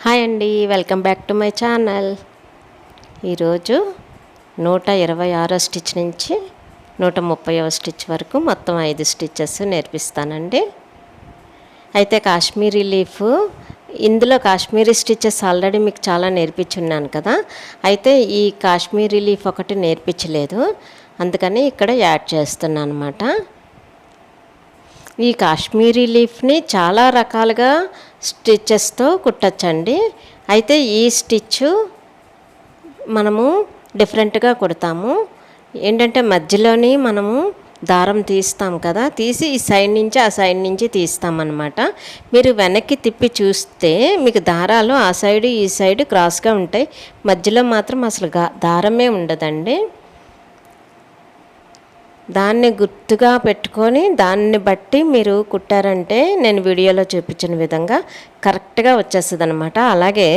Hi అండి, welcome back to my channel. ఈరోజు 126 stitch నుంచి 130వ స్టిచ్ వరకు మొత్తం 5 స్టిచ్చెస్ నేర్పిస్తానండి. అయితే కాశ్మీరీ లీఫ్, ఇందులో కాశ్మీరీ స్టిచ్చెస్ ఆల్రెడీ మీకు చాలా నేర్పించున్నాను కదా. అయితే ఈ కాశ్మీరీ లీఫ్ ఒకటి నేర్పించలేదు, అందుకని ఇక్కడ యాడ్ చేస్తున్నాను అన్నమాట. ఈ కాశ్మీరీ లీఫ్ని చాలా రకాలుగా స్టిచ్చెస్తో కుట్టచ్చండి. అయితే ఈ స్టిచ్ మనము డిఫరెంట్గా కుడతాము. ఏంటంటే మధ్యలోని మనము దారం తీస్తాం కదా, తీసి ఈ సైడ్ నుంచి ఆ సైడ్ నుంచి తీస్తామన్నమాట. మీరు వెనక్కి తిప్పి చూస్తే మీకు దారాలు ఆ సైడు ఈ సైడు క్రాస్గా ఉంటాయి, మధ్యలో మాత్రం అసలు దారమే ఉండదండి. దాన్ని గుర్తుగా పెట్టుకొని దాన్ని బట్టి మీరు కుట్టారంటే నేను వీడియోలో చూపించిన విధంగా కరెక్ట్గా వచ్చేస్తుంది అనమాట. అలాగే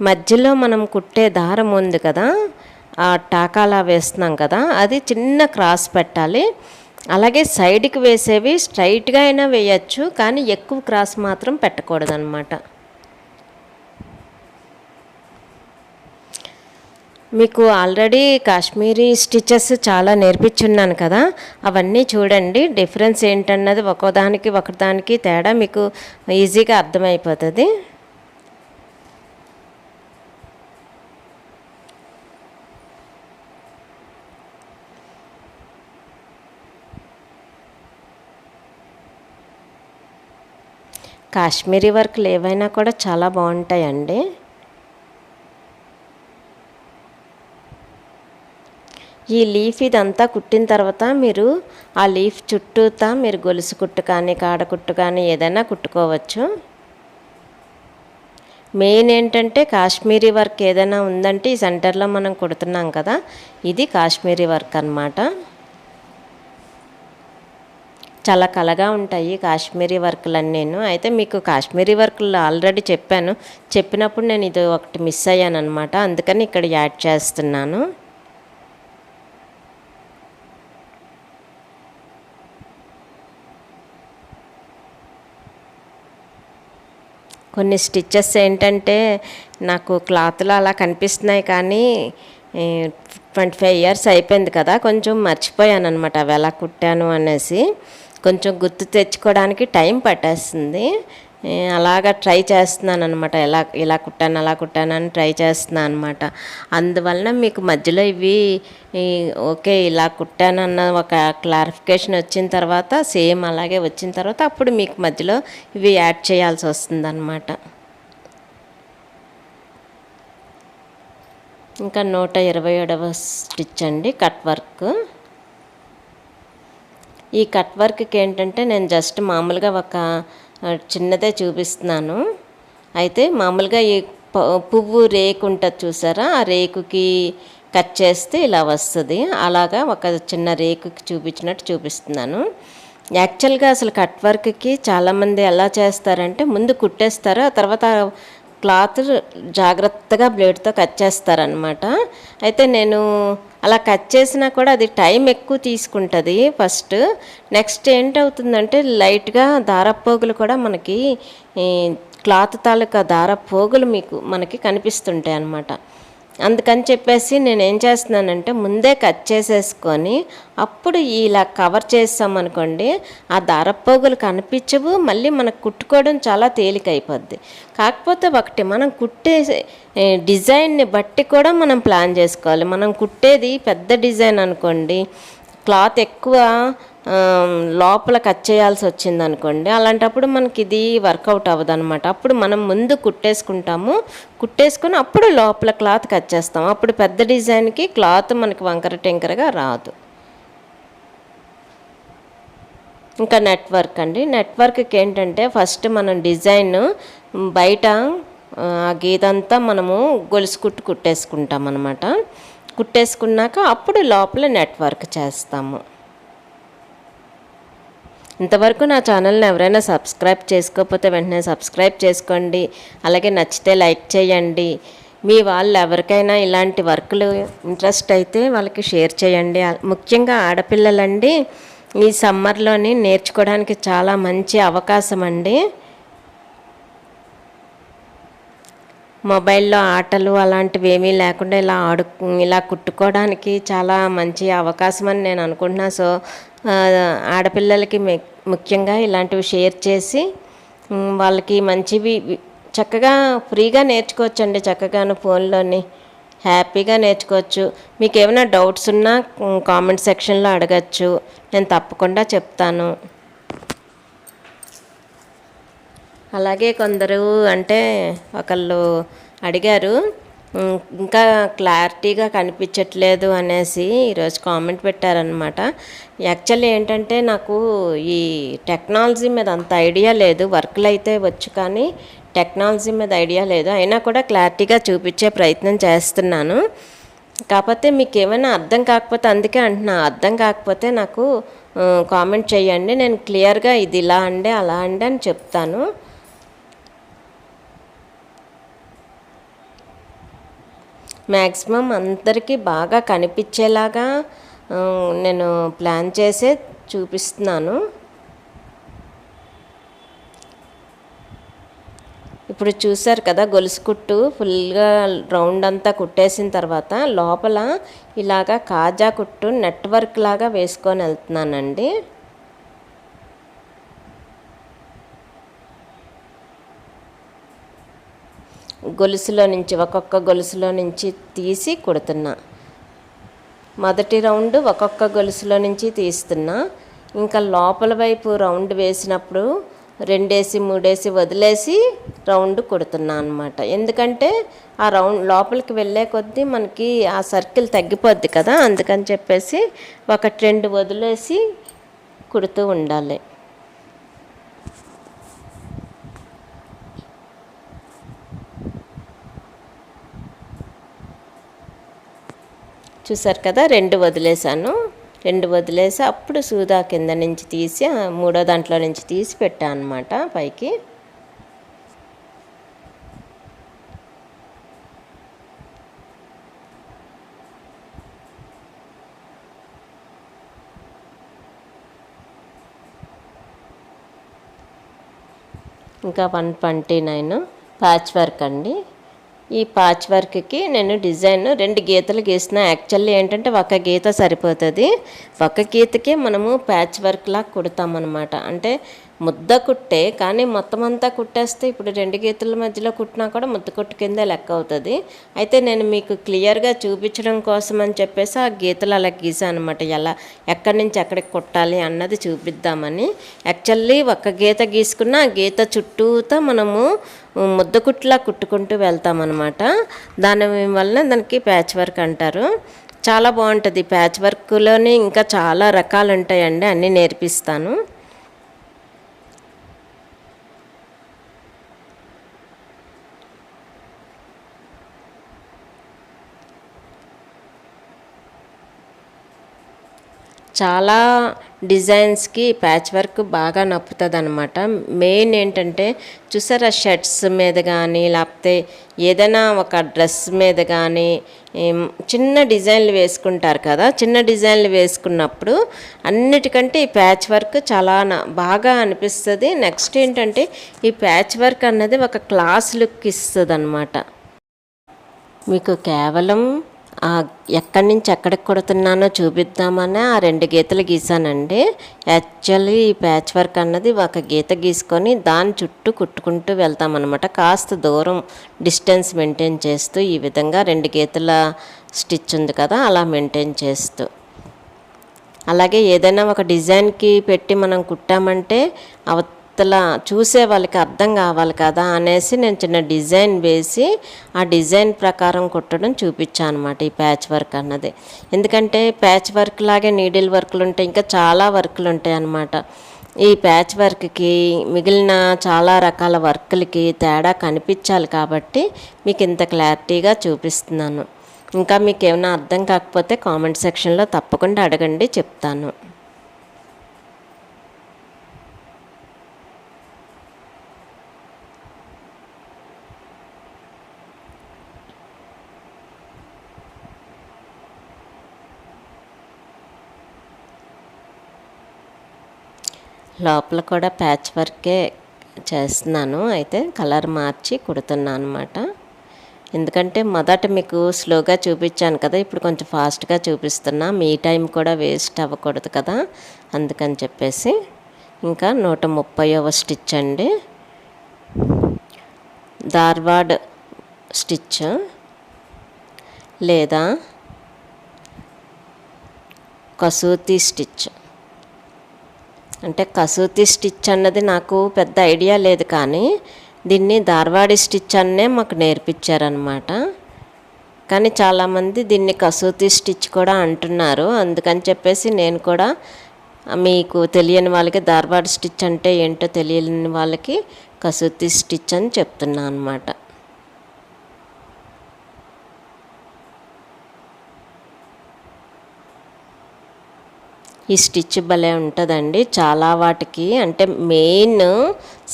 మధ్యలో మనం కుట్టే దారం ఉంది కదా, ఆ టాకాలా వేస్తున్నాం కదా, అది చిన్న క్రాస్ పెట్టాలి. అలాగే సైడ్కి వేసేవి స్ట్రైట్గా అయినా వేయచ్చు, కానీ ఎక్కువ క్రాస్ మాత్రం పెట్టకూడదు అనమాట. మీకు ఆల్రెడీ కాశ్మీరీ స్టిచెస్ చాలా నేర్పించున్నాను కదా, అవన్నీ చూడండి. డిఫరెన్స్ ఏంటన్నది ఒకదానికి తేడా మీకు ఈజీగా అర్థమైపోతుంది. కాశ్మీరీ వర్క్లు ఏవైనా కూడా చాలా బాగుంటాయండి. ఈ లీఫ్ ఇదంతా కుట్టిన తర్వాత మీరు ఆ లీఫ్ చుట్టూతా మీరు గొలుసు కుట్టు కానీ కాడ కుట్టు కానీ ఏదైనా కుట్టుకోవచ్చు. మెయిన్ ఏంటంటే కాశ్మీరీ వర్క్ ఏదైనా ఉందంటే ఈ సెంటర్లో మనం కుడుతున్నాం కదా, ఇది కాశ్మీరీ వర్క్ అన్నమాట. చాలా కలగా ఉంటాయి కాశ్మీరీ వర్క్లన్నీను. అయితే మీకు కాశ్మీరీ వర్క్లు ఆల్రెడీ చెప్పినప్పుడు నేను ఇది ఒకటి మిస్ అయ్యాను అనమాట, అందుకని ఇక్కడ యాడ్ చేస్తున్నాను. కొన్ని స్టిచ్చెస్ ఏంటంటే నాకు క్లాత్లో అలా కనిపిస్తున్నాయి, కానీ 25 ఇయర్స్ అయిపోయింది కదా, కొంచెం మర్చిపోయాను అనమాట అవి ఎలా కుట్టాను అనేసి. కొంచెం గుర్తు తెచ్చుకోవడానికి టైం పట్టేస్తుంది. అలాగా ట్రై చేస్తున్నాను అనమాట, ఇలా కుట్టాను అలా కుట్టాను అని ట్రై చేస్తున్నాను అనమాట. అందువలన మీకు మధ్యలో ఇవి ఓకే ఇలా కుట్టాను అన్న ఒక క్లారిఫికేషన్ వచ్చిన తర్వాత, సేమ్ అలాగే వచ్చిన తర్వాత అప్పుడు మీకు మధ్యలో ఇవి యాడ్ చేయాల్సి వస్తుంది అనమాట. ఇంకా 127వ స్టిచ్ అండి, కట్ వర్క్. ఈ కట్ వర్క్కి ఏంటంటే నేను జస్ట్ మామూలుగా ఒక చిన్నదే చూపిస్తున్నాను. అయితే మామూలుగా ఈ పువ్వు రేకు ఉంటుంది చూసారా, ఆ రేకుకి కట్ చేస్తే ఇలా వస్తుంది. అలాగా ఒక చిన్న రేకుకి చూపించినట్టు చూపిస్తున్నాను. యాక్చువల్గా అసలు కట్ వర్క్కి చాలామంది ఎలా చేస్తారంటే ముందు కుట్టేస్తారు, ఆ తర్వాత క్లాత్ జాగ్రత్తగా బ్లేడ్తో కట్ చేస్తారనమాట. అయితే నేను అలా కట్ చేసినా కూడా అది టైం ఎక్కువ తీసుకుంటుంది ఫస్ట్. నెక్స్ట్ ఏంటవుతుందంటే లైట్గా దారపోగులు కూడా మనకి క్లాత్ తాలూకా దారపోగులు మనకి కనిపిస్తుంటాయి అన్నమాట. అందుకని చెప్పేసి నేను ఏం చేస్తున్నానంటే ముందే కట్ చేసేసుకొని అప్పుడు ఇలా కవర్ చేస్తామనుకోండి, ఆ దారపోగులు కనిపించవు, మళ్ళీ మనకు కుట్టుకోవడం చాలా తేలిక అయిపోద్ది. కాకపోతే ఒకటి, మనం కుట్టే డిజైన్ని బట్టి కూడా మనం ప్లాన్ చేసుకోవాలి. మనం కుట్టేది పెద్ద డిజైన్ అనుకోండి, క్లాత్ ఎక్కువ లోపల కట్ చేయాల్సి వచ్చింది అనుకోండి, అలాంటప్పుడు మనకి ఇది వర్కౌట్ అవ్వదు అనమాట. అప్పుడు మనం ముందు కుట్టేసుకొని అప్పుడు లోపల క్లాత్ కట్ చేస్తాం. అప్పుడు పెద్ద డిజైన్కి క్లాత్ మనకి వంకర టెంకరగా రాదు. ఇంకా నెట్ వర్క్ అండి. నెట్ వర్క్కి ఏంటంటే ఫస్ట్ మనం డిజైన్ బయట ఆ గీతంతా మనము గొలుసు కుట్టేసుకుంటాం అనమాట. కుట్టేసుకున్నాక అప్పుడు లోపల నెట్ వర్క్ చేస్తాము. ఇంతవరకు నా ఛానల్ని ఎవరైనా సబ్స్క్రైబ్ చేసుకోకపోతే వెంటనే సబ్స్క్రైబ్ చేసుకోండి. అలాగే నచ్చితే లైక్ చేయండి. మీ వాళ్ళు ఎవరికైనా ఇలాంటి వర్క్లు ఇంట్రెస్ట్ అయితే వాళ్ళకి షేర్ చేయండి. ముఖ్యంగా ఆడపిల్లలండి, ఈ సమ్మర్లోని నేర్చుకోవడానికి చాలా మంచి అవకాశం అండి. మొబైల్లో ఆటలు అలాంటివి ఏమీ లేకుండా ఇలా కుట్టుకోవడానికి చాలా మంచి అవకాశం అని నేను అనుకుంటున్నా. సో ఆడపిల్లలకి ముఖ్యంగా ఇలాంటివి షేర్ చేసి వాళ్ళకి మంచివి చక్కగా ఫ్రీగా నేర్చుకోవచ్చండి. చక్కగాను ఫోన్లోని హ్యాపీగా నేర్చుకోవచ్చు. మీకు ఏమైనా డౌట్స్ ఉన్నా కామెంట్ సెక్షన్లో అడగచ్చు, నేను తప్పకుండా చెప్తాను. అలాగే కొందరు అంటే ఒకళ్ళు అడిగారు, ఇంకా క్లారిటీగా కనిపించట్లేదు అనేసి ఈరోజు కామెంట్ పెట్టారనమాట. యాక్చువల్లీ ఏంటంటే నాకు ఈ టెక్నాలజీ మీద అంత ఐడియా లేదు. వర్క్లు అయితే వచ్చు కానీ టెక్నాలజీ మీద ఐడియా లేదు. అయినా కూడా క్లారిటీగా చూపించే ప్రయత్నం చేస్తున్నాను. కాకపోతే మీకు ఏమైనా అర్థం కాకపోతే, అందుకే అంటున్నా, అర్థం కాకపోతే నాకు కామెంట్ చేయండి. నేను క్లియర్గా ఇది ఇలా అండి అలా అండి అని చెప్తాను. మ్యాక్సిమం అందరికీ బాగా కనిపించేలాగా నేను ప్లాన్ చేసే చూపిస్తున్నాను. ఇప్పుడు చూసారు కదా, గొలుసు కుట్టు ఫుల్గా రౌండ్ అంతా కుట్టేసిన తర్వాత లోపల ఇలాగా కాజా కుట్టు నెట్వర్క్ లాగా వేసుకొని వెళ్తున్నానండి. గొలుసులో నుంచి ఒక్కొక్క గొలుసులో నుంచి తీసి కుడుతున్నా. మొదటి రౌండ్ ఒక్కొక్క గొలుసులో నుంచి తీస్తున్నా. ఇంకా లోపల వైపు రౌండ్ వేసినప్పుడు 2 3 వదిలేసి రౌండ్ కుడుతున్నా అనమాట. ఎందుకంటే ఆ రౌండ్ లోపలికి వెళ్ళే కొద్దీ మనకి ఆ సర్కిల్ తగ్గిపోద్ది కదా, అందుకని చెప్పేసి 1 2 వదిలేసి కుడుతూ ఉండాలి. చూసారు కదా, 2 వదిలేసాను. 2 వదిలేసి అప్పుడు సూదా కింద నుంచి తీసి మూడో దాంట్లో నుంచి తీసి పెట్టాను అనమాట పైకి. ఇంకా 129 ప్యాచ్ వర్క్ అండి. ఈ ప్యాచ్ వర్క్కి నేను డిజైన్ 2 గీతలు గీసిన. యాక్చువల్లీ ఏంటంటే ఒక గీత సరిపోతుంది. ఒక గీతకే మనము ప్యాచ్ వర్క్లా కుడతామన్నమాట. అంటే ముద్ద కుట్టే కానీ మొత్తం అంతా కుట్టేస్తే ఇప్పుడు 2 గీతల మధ్యలో కుట్టినా కూడా ముద్ద కుట్టు కిందే లెక్క అవుతుంది. అయితే నేను మీకు క్లియర్గా చూపించడం కోసం అని చెప్పేసి ఆ గీతలు అలా గీసాను అనమాట. ఎలా ఎక్కడి నుంచి ఎక్కడికి కుట్టాలి అన్నది చూపిద్దామని. యాక్చువల్లీ ఒక గీత గీసుకున్న ఆ గీత చుట్టూతో మనము ముద్ద కుట్టులా కుట్టుకుంటూ వెళ్తామన్నమాట. దానివల్ల దానికి ప్యాచ్ వర్క్ అంటారు. చాలా బాగుంటుంది. ప్యాచ్ వర్క్లోనే ఇంకా చాలా రకాలు ఉంటాయండి, అన్నీ నేర్పిస్తాను. చాలా డిజైన్స్కి ప్యాచ్ వర్క్ బాగా నప్పుతుంది అనమాట. మెయిన్ ఏంటంటే చూసారా, షర్ట్స్ మీద కానీ లేకపోతే ఏదైనా ఒక డ్రెస్ మీద కానీ చిన్న డిజైన్లు వేసుకుంటారు కదా, చిన్న డిజైన్లు వేసుకున్నప్పుడు అన్నిటికంటే ఈ ప్యాచ్ వర్క్ చాలా బాగా అనిపిస్తుంది. నెక్స్ట్ ఏంటంటే ఈ ప్యాచ్ వర్క్ అన్నది ఒక క్లాస్ లుక్ ఇస్తుంది అనమాట. మీకు కేవలం ఎక్కడి నుంచి ఎక్కడికి కుడుతున్నానో చూపిద్దామని ఆ 2 గీతలు గీసానండి. యాక్చువల్లీ ఈ ప్యాచ్ వర్క్ అన్నది ఒక గీత గీసుకొని దాని చుట్టూ కుట్టుకుంటూ వెళ్తామన్నమాట. కాస్త దూరం డిస్టెన్స్ మెయింటైన్ చేస్తూ ఈ విధంగా 2 గీతల స్టిచ్ ఉంది కదా, అలా మెయింటైన్ చేస్తూ. అలాగే ఏదైనా ఒక డిజైన్కి పెట్టి మనం కుట్టామంటే అవతల చూసే వాళ్ళకి అర్థం కావాలి కదా అనేసి నేను చిన్న డిజైన్ వేసి ఆ డిజైన్ ప్రకారం కుట్టడం చూపించాను అనమాట ఈ ప్యాచ్ వర్క్ అన్నది. ఎందుకంటే ప్యాచ్ వర్క్ లాగే నీడిల్ వర్క్లు ఉంటాయి, ఇంకా చాలా వర్క్లు ఉంటాయి అన్నమాట. ఈ ప్యాచ్ వర్క్కి మిగిలిన చాలా రకాల వర్క్లకి తేడా కనిపించాలి కాబట్టి మీకు ఇంత క్లారిటీగా చూపిస్తున్నాను. ఇంకా మీకు ఏమైనా అర్థం కాకపోతే కామెంట్ సెక్షన్లో తప్పకుండా అడగండి, చెప్తాను. లోపల కూడా ప్యాచ్ వర్కే చేస్తున్నాను. అయితే కలర్ మార్చి కుడుతున్నాను అనమాట. ఎందుకంటే మొదట మీకు స్లోగా చూపించాను కదా, ఇప్పుడు కొంచెం ఫాస్ట్గా చూపిస్తున్నా, మీ టైం కూడా వేస్ట్ అవ్వకూడదు కదా, అందుకని చెప్పేసి. ఇంకా 130వ స్టిచ్ అండి, ధార్వాడ్ స్టిచ్ లేదా కసూతి స్టిచ్. అంటే కసూతి స్టిచ్ అన్నది నాకు పెద్ద ఐడియా లేదు, కానీ దీన్ని ధార్వాడి స్టిచ్ అన్నే మాకు నేర్పించారనమాట. కానీ చాలామంది దీన్ని కసూతి స్టిచ్ కూడా అంటున్నారు, అందుకని చెప్పేసి నేను కూడా మీకు తెలియని వాళ్ళకి, ధార్వాడి స్టిచ్ అంటే ఏంటో తెలియని వాళ్ళకి కసూతి స్టిచ్ అని చెప్తున్నా అనమాట. ఈ స్టిచ్ భలే ఉంటుందండి. చాలా వాటికి అంటే మెయిన్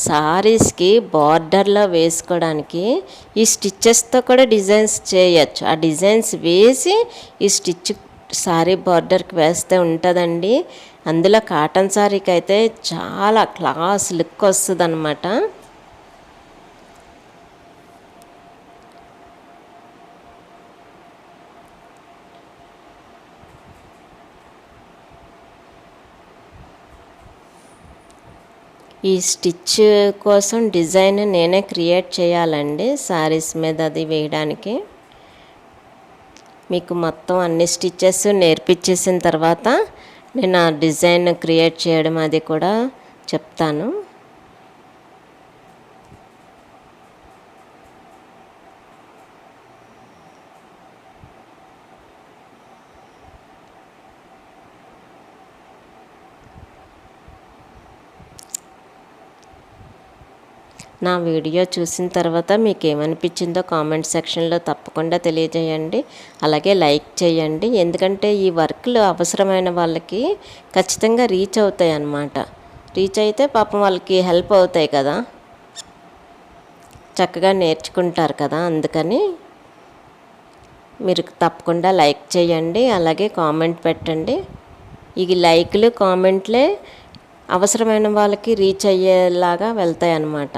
సారీస్కి బార్డర్లో వేసుకోవడానికి ఈ స్టిచ్చెస్తో కూడా డిజైన్స్ చేయొచ్చు. ఆ డిజైన్స్ వేసి ఈ స్టిచ్ సారీ బార్డర్కి వేస్తే ఉంటుందండి. అందులో కాటన్ సారీకి అయితే చాలా క్లాస్ లుక్ వస్తుంది అన్నమాట. ఈ స్టిచ్ కోసం డిజైన్ నేనే క్రియేట్ చేయాలండి శారీస్ మీద, అది వేయడానికి. మీకు మొత్తం అన్ని స్టిచ్చెస్ నేర్పించేసిన తర్వాత నేను ఆ డిజైన్ క్రియేట్ చేయడం అది కూడా చెప్తాను. నా వీడియో చూసిన తర్వాత మీకు ఏమనిపించిందో కామెంట్ సెక్షన్లో తప్పకుండా తెలియజేయండి. అలాగే లైక్ చేయండి, ఎందుకంటే ఈ వర్క్లు అవసరమైన వాళ్ళకి ఖచ్చితంగా రీచ్ అవుతాయి అన్నమాట. రీచ్ అయితే పాపం వాళ్ళకి హెల్ప్ అవుతాయి కదా, చక్కగా నేర్చుకుంటారు కదా. అందుకని మీరు తప్పకుండా లైక్ చేయండి, అలాగే కామెంట్ పెట్టండి. ఈ లైక్లు కామెంట్లే అవసరమైన వాళ్ళకి రీచ్ అయ్యేలాగా వెళ్తాయి అన్నమాట.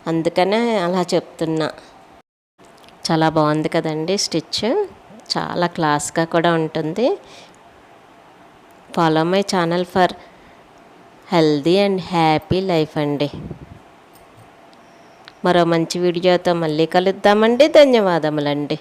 అందుకనే అలా చెప్తున్నా. చాలా బాగుంది కదండి స్టిచ్, చాలా క్లాస్గా కూడా ఉంటుంది. Follow my channel for healthy and happy life అండి. మరో మంచి వీడియోతో మళ్ళీ కలుద్దామండి. ధన్యవాదములండి.